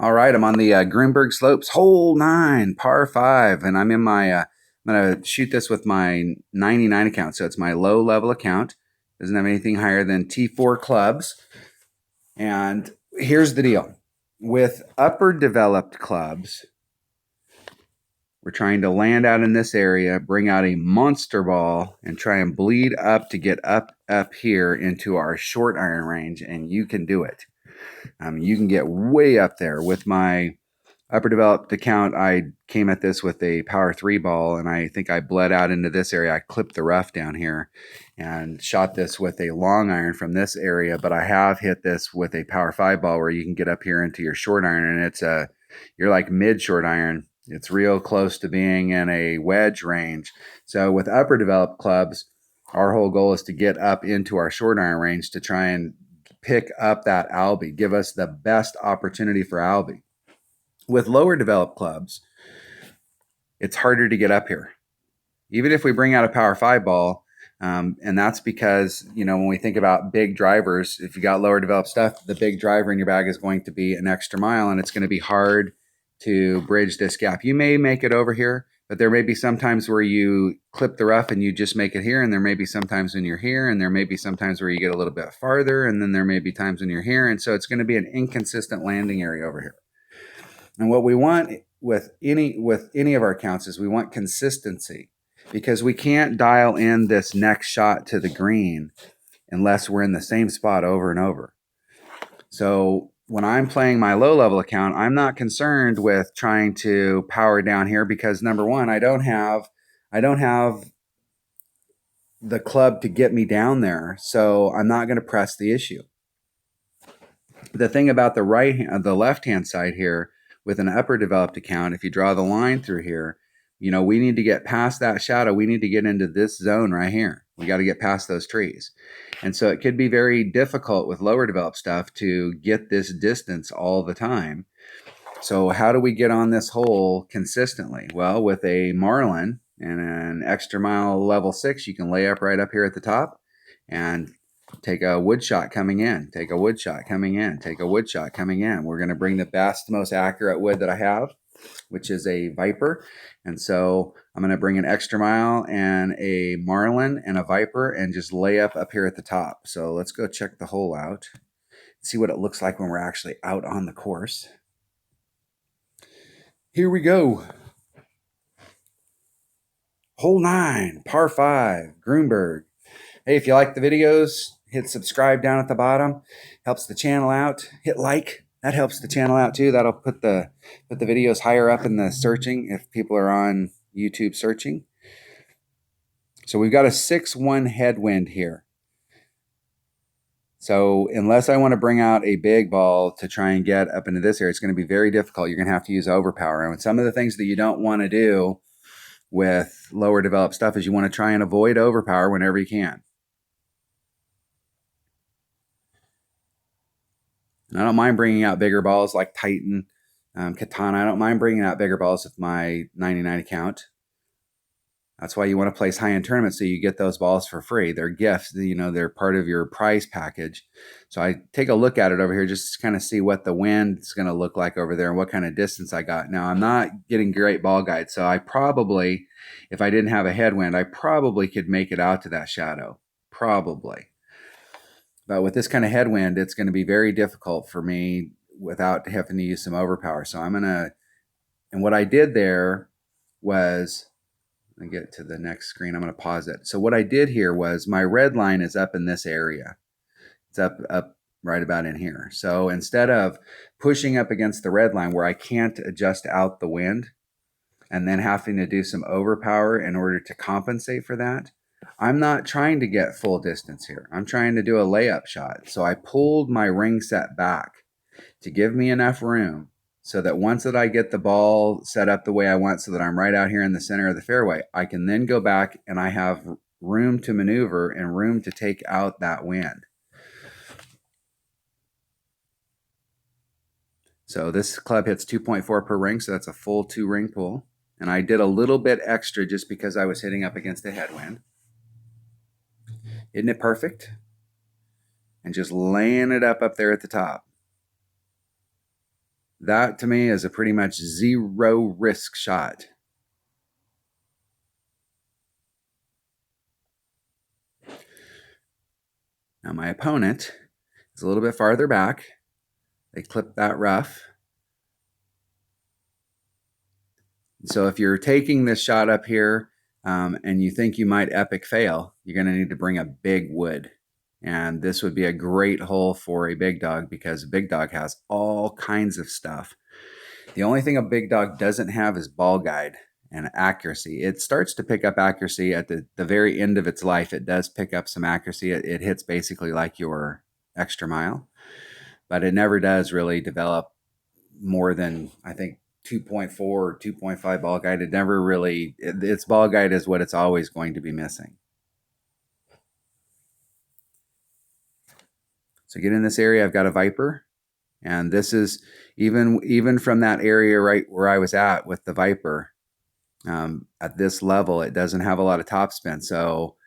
All right, I'm on the Grunberg slopes, hole 9, par 5, and I'm in my. I'm gonna shoot this with my 99 account, so it's my low level account. Doesn't have anything higher than T4 clubs. And here's the deal: with upper developed clubs, we're trying to land out in this area, bring out a monster ball, and try and bleed up to get up here into our short iron range, and you can do it. You can get way up there with my upper developed account. I came at this with a power 3 ball, and I think I bled out into this area. I clipped the rough down here and shot this with a long iron from this area, but I have hit this with a power 5 ball where you can get up here into your short iron, and it's you're like mid short iron. It's real close to being in a wedge range. So with upper developed clubs, our whole goal is to get up into our short iron range to try and pick up that albie, give us the best opportunity for albie. With lower developed clubs, it's harder to get up here. Even if we bring out a power 5 ball, and that's because, when we think about big drivers, if you got lower developed stuff, the big driver in your bag is going to be an extra mile, and it's going to be hard to bridge this gap. You may make it over here, but there may be some times where you clip the rough and you just make it here, and there may be some times when you're here, and there may be some times where you get a little bit farther, and then there may be times when you're here, and so it's going to be an inconsistent landing area over here. And what we want with any of our accounts is we want consistency, because we can't dial in this next shot to the green unless we're in the same spot over and over. So when I'm playing my low level account, I'm not concerned with trying to power down here, because number one, I don't have the club to get me down there, so I'm not going to press the issue. The thing about the left hand side here with an upper developed account, if you draw the line through here, we need to get past that shadow. We need to get into this zone right here. We got to get past those trees. And so it could be very difficult with lower developed stuff to get this distance all the time. So how do we get on this hole consistently? Well, with a marlin and an extra mile level 6, you can lay up right up here at the top and take a wood shot coming in, take a wood shot coming in, take a wood shot coming in. We're going to bring the best, most accurate wood that I have, which is a Viper. And so I'm going to bring an extra mile and a marlin and a Viper and just lay up here at the top. So let's go check the hole out, see what it looks like when we're actually out on the course. Here we go. Hole 9, par 5, Grunberg. Hey, if you like the videos, hit subscribe down at the bottom. Helps the channel out. Hit like. That helps the channel out too. That'll put the videos higher up in the searching if people are on YouTube searching. So we've got a 6-1 headwind here. So unless I want to bring out a big ball to try and get up into this area, it's going to be very difficult. You're going to have to use overpower. And some of the things that you don't want to do with lower developed stuff is you want to try and avoid overpower whenever you can. And I don't mind bringing out bigger balls like Titan, Katana. I don't mind bringing out bigger balls with my 99 account. That's why you want to place high-end tournaments, so you get those balls for free. They're gifts, they're part of your prize package. So I take a look at it over here just to kind of see what the wind is going to look like over there and what kind of distance I got. Now, I'm not getting great ball guides, so I probably, if I didn't have a headwind, I probably could make it out to that shadow. Probably. But with this kind of headwind, it's going to be very difficult for me without having to use some overpower. So and what I did there was, let me get to the next screen. I'm going to pause it. So what I did here was my red line is up in this area. It's up right about in here. So instead of pushing up against the red line where I can't adjust out the wind and then having to do some overpower in order to compensate for that, I'm not trying to get full distance here. I'm trying to do a layup shot. So I pulled my ring set back to give me enough room so that once that I get the ball set up the way I want, so that I'm right out here in the center of the fairway, I can then go back and I have room to maneuver and room to take out that wind. So this club hits 2.4 per ring, so that's a full 2-ring pull. And I did a little bit extra just because I was hitting up against a headwind. Isn't it perfect? And just laying it up there at the top. That to me is a pretty much zero risk shot. Now my opponent is a little bit farther back. They clipped that rough. So if you're taking this shot up here and you think you might epic fail, you're going to need to bring a big wood. And this would be a great hole for a big dog because a big dog has all kinds of stuff. The only thing a big dog doesn't have is ball guide and accuracy. It starts to pick up accuracy at the very end of its life. It does pick up some accuracy. It hits basically like your extra mile, but it never does really develop more than, I think, 2.4 or 2.5 ball guide. It never really, its ball guide is what it's always going to be missing. So get in this area, I've got a Viper. And this is even from that area right where I was at with the Viper, at this level, it doesn't have a lot of topspin. So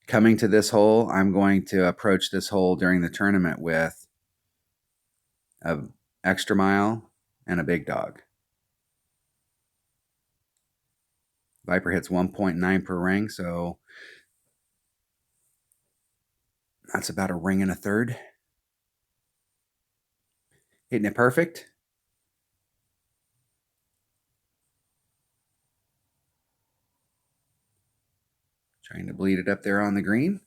coming to this hole, I'm going to approach this hole during the tournament with an extra mile and a big dog. Viper hits 1.9 per ring, so that's about a ring and a third. Hitting it perfect. Trying to bleed it up there on the green.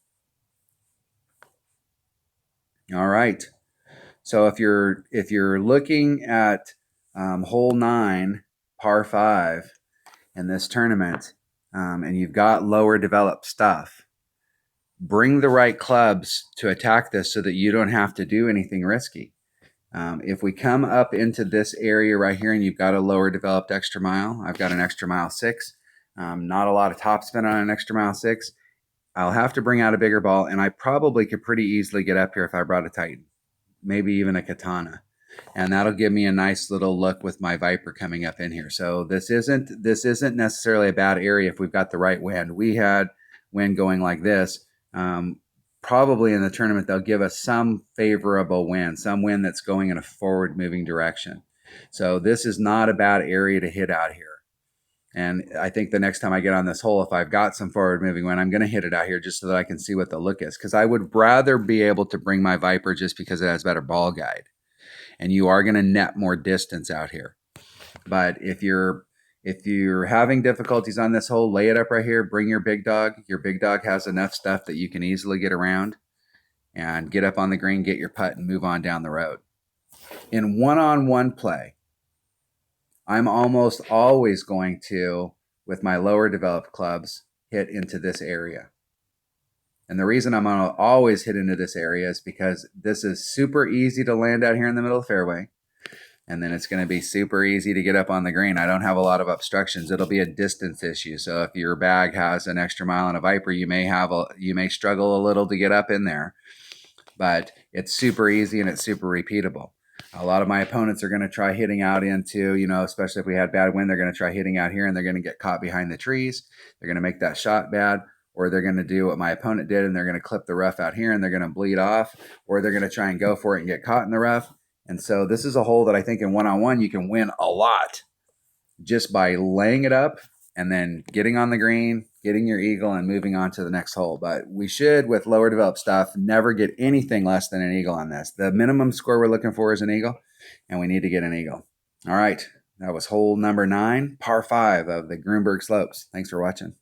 All right. So if you're looking at hole 9, par 5 in this tournament, and you've got lower developed stuff, bring the right clubs to attack this so that you don't have to do anything risky. If we come up into this area right here and you've got a lower developed extra mile, I've got an extra mile 6, not a lot of topspin on an extra mile 6, I'll have to bring out a bigger ball, and I probably could pretty easily get up here if I brought a Titan, maybe even a Katana. And that'll give me a nice little look with my Viper coming up in here. So this isn't necessarily a bad area if we've got the right wind. We had wind going like this. Probably in the tournament, they'll give us some favorable wind, some wind that's going in a forward moving direction. So this is not a bad area to hit out here. And I think the next time I get on this hole, if I've got some forward moving wind, I'm going to hit it out here just so that I can see what the look is. Because I would rather be able to bring my Viper just because it has better ball guide. And you are going to net more distance out here. But if you're having difficulties on this hole, lay it up right here. Bring your big dog. Your big dog has enough stuff that you can easily get around and get up on the green, get your putt, and move on down the road. In one-on-one play, I'm almost always going to, with my lower developed clubs, hit into this area. And the reason I'm going to always hit into this area is because this is super easy to land out here in the middle of the fairway. And then it's going to be super easy to get up on the green. I don't have a lot of obstructions. It'll be a distance issue. So if your bag has an extra mile and a Viper, you may struggle a little to get up in there. But it's super easy and it's super repeatable. A lot of my opponents are going to try hitting out into, especially if we had bad wind, they're going to try hitting out here and they're going to get caught behind the trees. They're going to make that shot bad, or they're going to do what my opponent did and they're going to clip the rough out here and they're going to bleed off, or they're going to try and go for it and get caught in the rough. And so this is a hole that I think in one-on-one you can win a lot just by laying it up and then getting on the green, getting your eagle, and moving on to the next hole. But we should, with lower developed stuff, never get anything less than an eagle on this. The minimum score we're looking for is an eagle, and we need to get an eagle. All right, that was hole number 9, par 5 of the Grunberg slopes. Thanks for watching.